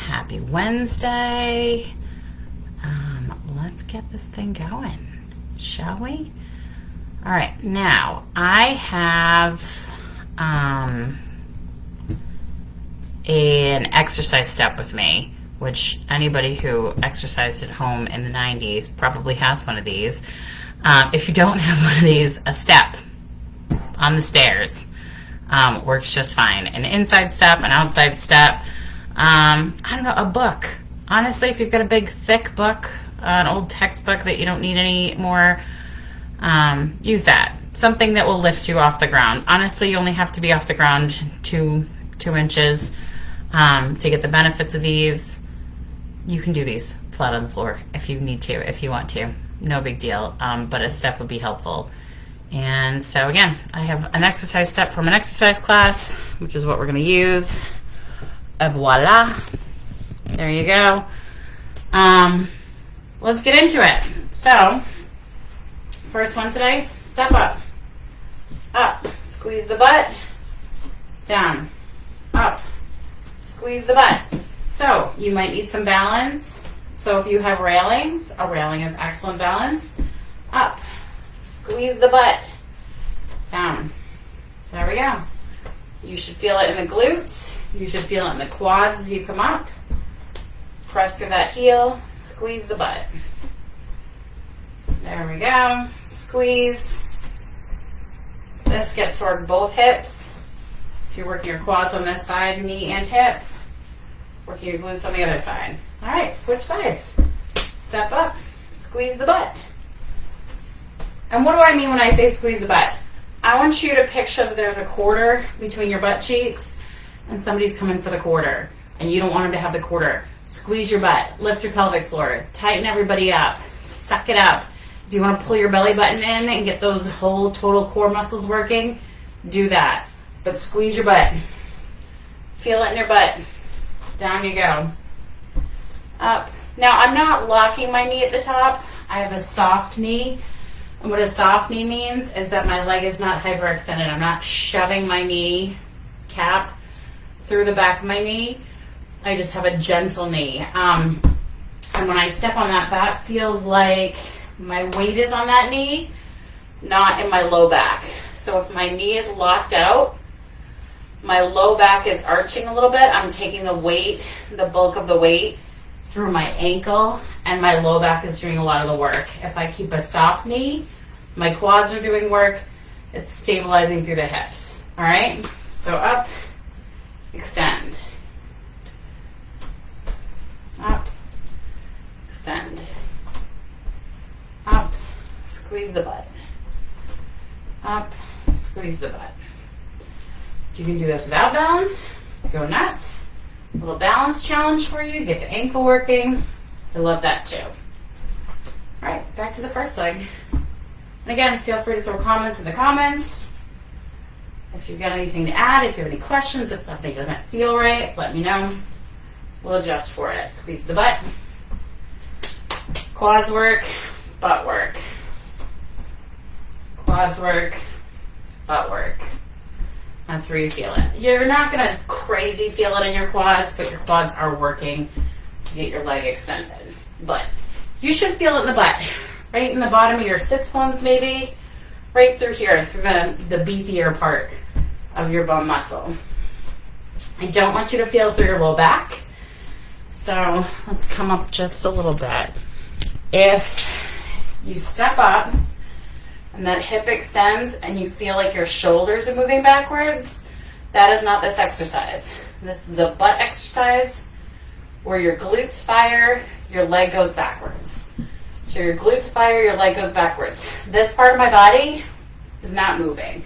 Happy Wednesday. Let's get this thing going, shall we? All right, now I have an exercise step with me, which anybody who exercised at home in the 90s probably has one of these. If you don't have one of these, a step on the stairs works just fine. An inside step, an outside step. I don't know, a book. Honestly, if you've got a big, thick book, an old textbook that you don't need any more, use that. Something that will lift you off the ground. Honestly, you only have to be off the ground two inches to get the benefits of these. You can do these flat on the floor if you need to, if you want to. No big deal, but a step would be helpful. And so again, I have an exercise step from an exercise class, which is what we're going to use. Et voila. There you go. Let's get into it. So, first one today, step up. Up. Squeeze the butt. Down. Up. Squeeze the butt. So, you might need some balance. So, if you have railings, a railing is excellent balance. Up. Squeeze the butt. Down. There we go. You should feel it in the glutes. You should feel it in the quads as you come up. Press through that heel. Squeeze the butt. There we go. Squeeze. This gets toward both hips. So you're working your quads on this side, knee and hip. Working your glutes on the other side. All right, switch sides. Step up. Squeeze the butt. And what do I mean when I say squeeze the butt? I want you to picture that there's a quarter between your butt cheeks and somebody's coming for the quarter and you don't want them to have the quarter. Squeeze your butt. Lift your pelvic floor. Tighten everybody up. Suck it up. If you want to pull your belly button in and get those whole total core muscles working, do that. But squeeze your butt. Feel it in your butt. Down you go. Up. Now, I'm not locking my knee at the top. I have a soft knee. And what a soft knee means is that my leg is not hyperextended. I'm not shoving my knee cap through the back of my knee. I just have a gentle knee. And when I step on that, that feels like my weight is on that knee, not in my low back. So if my knee is locked out, my low back is arching a little bit. I'm taking the weight, the bulk of the weight, through my ankle, and my low back is doing a lot of the work. If I keep a soft knee, my quads are doing work. It's stabilizing through the hips. All right? So up, extend. Up, extend. Up, squeeze the butt. Up, squeeze the butt. If you can do this without balance, go nuts. A little balance challenge for you. Get the ankle working. I love that too. All right, back to the first leg. And again, feel free to throw comments in the comments. If you've got anything to add, if you have any questions, if something doesn't feel right, let me know. We'll adjust for it. Squeeze the butt. Quads work, butt work. Quads work, butt work. That's where you feel it. You're not going to crazy feel it in your quads, but your quads are working to get your leg extended. But you should feel it in the butt. Right in the bottom of your sits bones maybe. Right through here. It's the beefier part of your bone muscle. I don't want you to feel through your low back. So let's come up just a little bit. If you step up and that hip extends and you feel like your shoulders are moving backwards, that is not this exercise. This is a butt exercise where your glutes fire, your leg goes backwards. So your glutes fire, your leg goes backwards. This part of my body is not moving.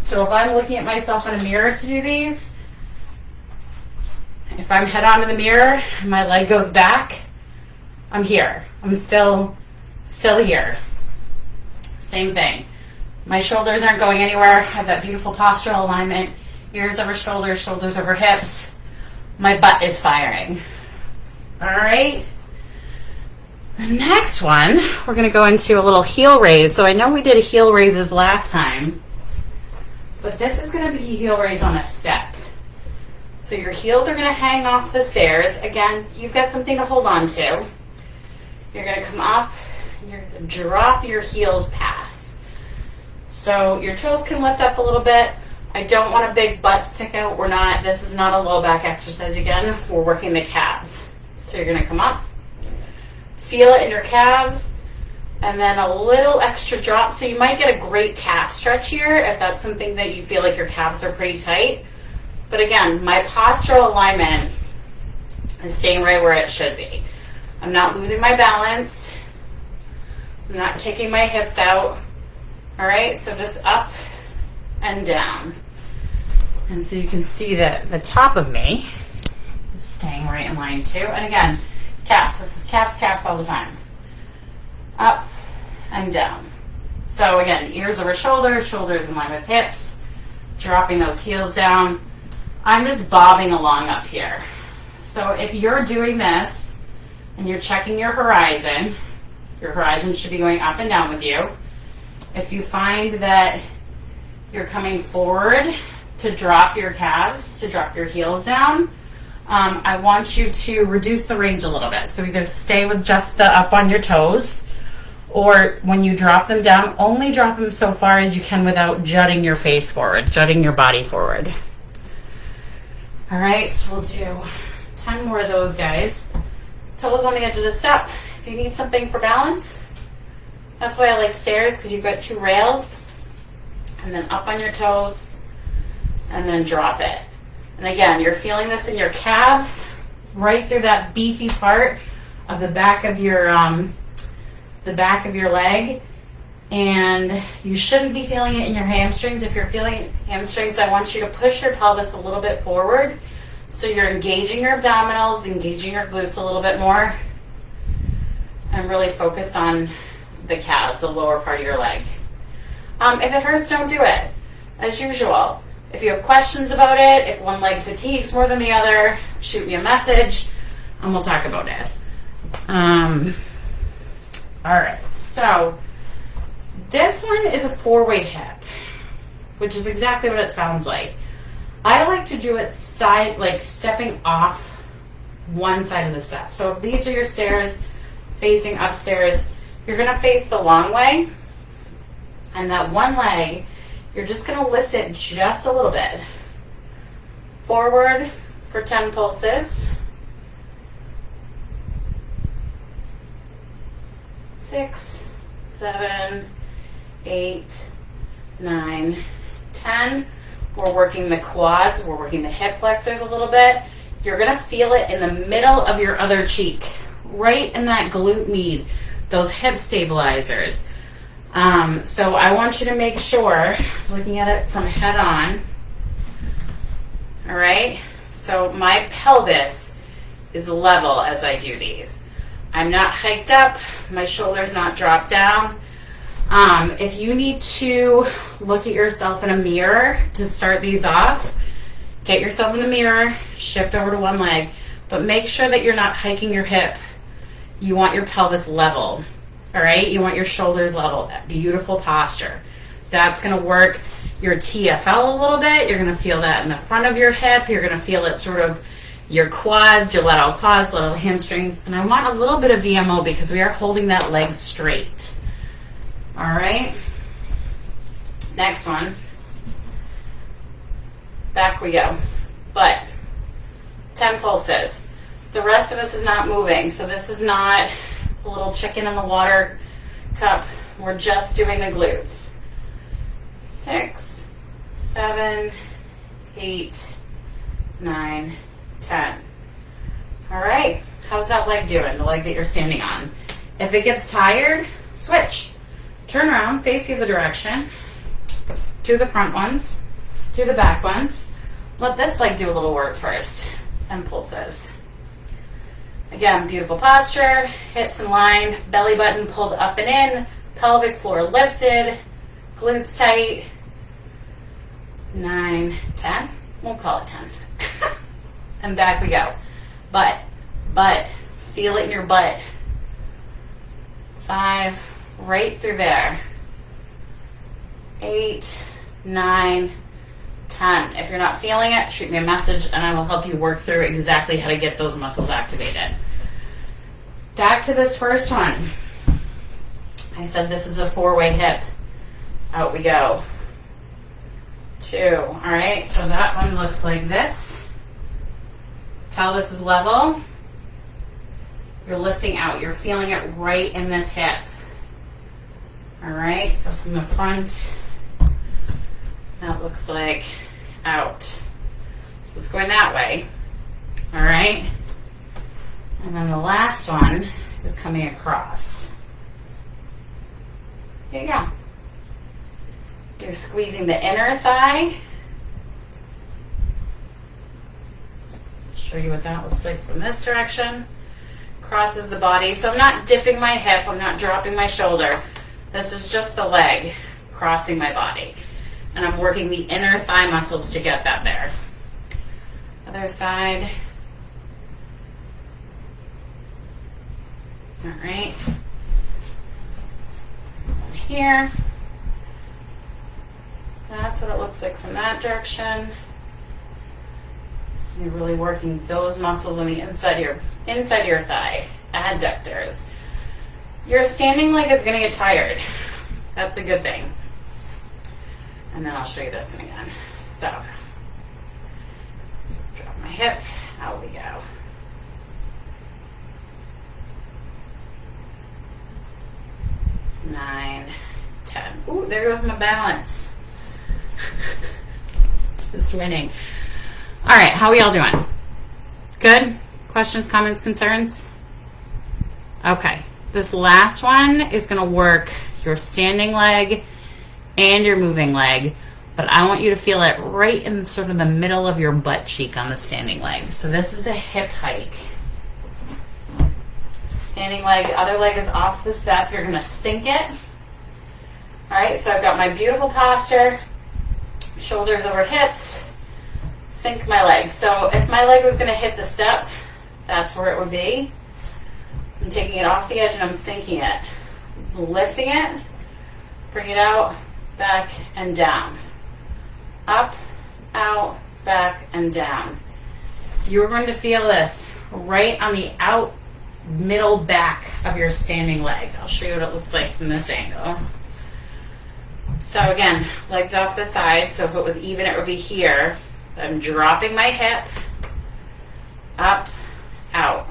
So if I'm looking at myself in a mirror to do these, if I'm head on to the mirror and my leg goes back, I'm here. I'm still here. Same thing. My shoulders aren't going anywhere. I have that beautiful postural alignment. Ears over shoulders, shoulders over hips. My butt is firing. All right. The next one, we're going to go into a little heel raise. So I know we did a heel raises last time, but this is going to be a heel raise on a step. So your heels are going to hang off the stairs. Again, you've got something to hold on to. You're going to come up, and you're going to drop your heels past. So your toes can lift up a little bit. I don't want a big butt stick out. This is not a low back exercise again. We're working the calves. So you're going to come up, feel it in your calves, and then a little extra drop. So you might get a great calf stretch here if that's something that you feel like your calves are pretty tight. But again, my postural alignment is staying right where it should be. I'm not losing my balance. I'm not kicking my hips out. All right, so just up and down. And so you can see that the top of me is staying right in line too. And again, calves. This is calves, calves all the time. Up and down. So again, ears over shoulders, shoulders in line with hips, dropping those heels down. I'm just bobbing along up here. So if you're doing this and you're checking your horizon should be going up and down with you. If you find that you're coming forward to drop your calves, to drop your heels down, I want you to reduce the range a little bit. So either stay with just the up on your toes, or when you drop them down, only drop them so far as you can without jutting your face forward, jutting your body forward. All right, so we'll do 10 more of those guys. Toes on the edge of the step. If you need something for balance, that's why I like stairs, because you've got 2 rails. And then up on your toes, and then drop it. And again, you're feeling this in your calves, right through that beefy part of the back of your leg. And you shouldn't be feeling it in your hamstrings. If you're feeling hamstrings, I want you to push your pelvis a little bit forward. So you're engaging your abdominals, engaging your glutes a little bit more, and really focus on the calves, the lower part of your leg. If it hurts, don't do it. As usual, if you have questions about it, if one leg fatigues more than the other, shoot me a message and we'll talk about it. All right, so this one is a 4-way hip, which is exactly what it sounds like. I like to do it side, like stepping off one side of the step. So if these are your stairs facing upstairs, you're going to face the long way. And that one leg, you're just going to lift it just a little bit. Forward for 10 pulses. 6, 7, 8, 9, 10. We're working the quads. We're working the hip flexors a little bit. You're going to feel it in the middle of your other cheek, right in that glute med, those hip stabilizers. So I want you to make sure, looking at it from head on, all right? So my pelvis is level as I do these. I'm not hiked up, my shoulders not dropped down. If you need to look at yourself in a mirror to start these off, get yourself in the mirror, shift over to one leg, but make sure that you're not hiking your hip. You want your pelvis level. All right, you want your shoulders level, that beautiful posture. That's going to work your TFL a little bit. You're going to feel that in the front of your hip. You're going to feel it sort of your quads, your lateral quads, lateral hamstrings. And I want a little bit of VMO because we are holding that leg straight. All right, next one. Back we go. But 10 pulses. The rest of us is not moving, so this is not a little chicken in the water cup. We're just doing the glutes. 6, 7, 8, 9, 10. All right, how's that leg doing, the leg that you're standing on? If it gets tired, switch. Turn around, face the other direction. Do the front ones, do the back ones. Let this leg do a little work first. 10 pulses. Again, beautiful posture, hips in line, belly button pulled up and in, pelvic floor lifted, glutes tight. 9, 10. We'll call it 10. And back we go. Butt. Feel it in your butt. 5, right through there. 8, 9, 10. If you're not feeling it, shoot me a message and I will help you work through exactly how to get those muscles activated. Back to this first one. I said this is a 4-way hip. Out we go. 2. All right, so that one looks like this. Pelvis is level. You're lifting out. You're feeling it right in this hip. All right, so from the front, that looks like out. So it's going that way. All right. And then the last one is coming across. Here you go. You're squeezing the inner thigh. Show you what that looks like from this direction. Crosses the body. So I'm not dipping my hip. I'm not dropping my shoulder. This is just the leg crossing my body. And I'm working the inner thigh muscles to get that there. Other side. All right. Here. That's what it looks like from that direction. You're really working those muscles on the inside of your thigh, adductors. Your standing leg is going to get tired. That's a good thing. And then I'll show you this one again. So, drop my hip, out we go. Nine, 10. Ooh, there goes my balance. It's just winning. All right, how are y'all doing? Good? Questions, comments, concerns? Okay, this last one is going to work your standing leg and your moving leg, but I want you to feel it right in sort of the middle of your butt cheek on the standing leg. So this is a hip hike. Standing leg, the other leg is off the step. You're going to sink it. All right, so I've got my beautiful posture, shoulders over hips, sink my leg. So if my leg was going to hit the step, that's where it would be. I'm taking it off the edge and I'm sinking it. Lifting it, bring it out, back and down. Up, out, back and down. You're going to feel this right on the out middle back of your standing leg. I'll show you what it looks like from this angle. So again, legs off the side. So if it was even, it would be here. I'm dropping my hip, up, out,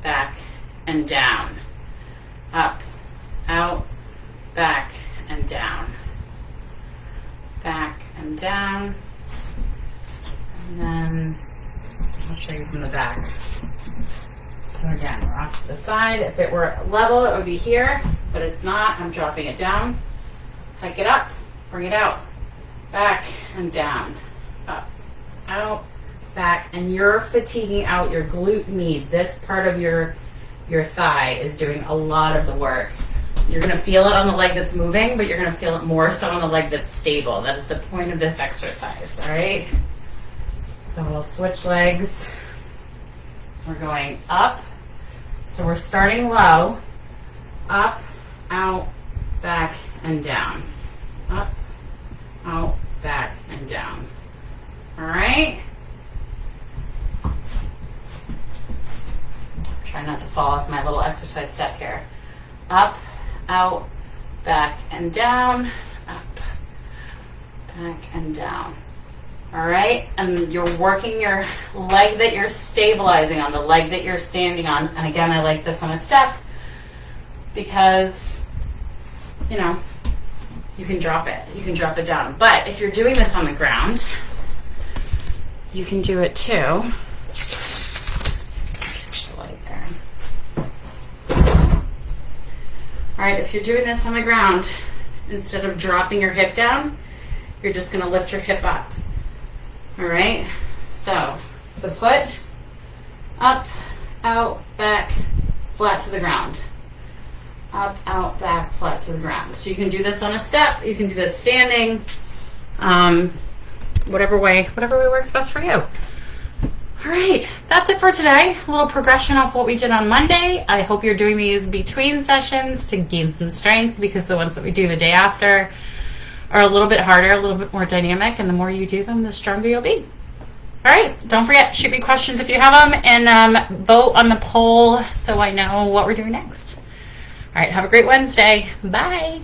back, and down. Up, out, back, and down. Back and down. And then I'll show you from the back. So again, we're off to the side. If it were level, it would be here, but it's not. I'm dropping it down. Hike it up, bring it out, back and down, up, out, back, and you're fatiguing out your glute med. This part of your thigh is doing a lot of the work. You're going to feel it on the leg that's moving, but you're going to feel it more so on the leg that's stable. That is the point of this exercise, all right? So we'll switch legs. We're going up. So we're starting low, up, out, back, and down. Up, out, back, and down. All right? Try not to fall off my little exercise step here. Up, out, back, and down. Up, back, and down. All right? And you're working your leg that you're stabilizing on, the leg that you're standing on. And again, I like this on a step because, you know, you can drop it. You can drop it down. But if you're doing this on the ground, you can do it too. Catch the light there. All right, if you're doing this on the ground, instead of dropping your hip down, you're just going to lift your hip up. All right, so the foot, up, out, back, flat to the ground. Up, out, back, flat to the ground. So you can do this on a step. You can do this standing, whatever way works best for you. All right, that's it for today. A little progression off what we did on Monday. I hope you're doing these between sessions to gain some strength because the ones that we do the day after are a little bit harder, a little bit more dynamic, and the more you do them, the stronger you'll be. All right, don't forget, shoot me questions if you have them, and vote on the poll so I know what we're doing next. All right, have a great Wednesday. Bye.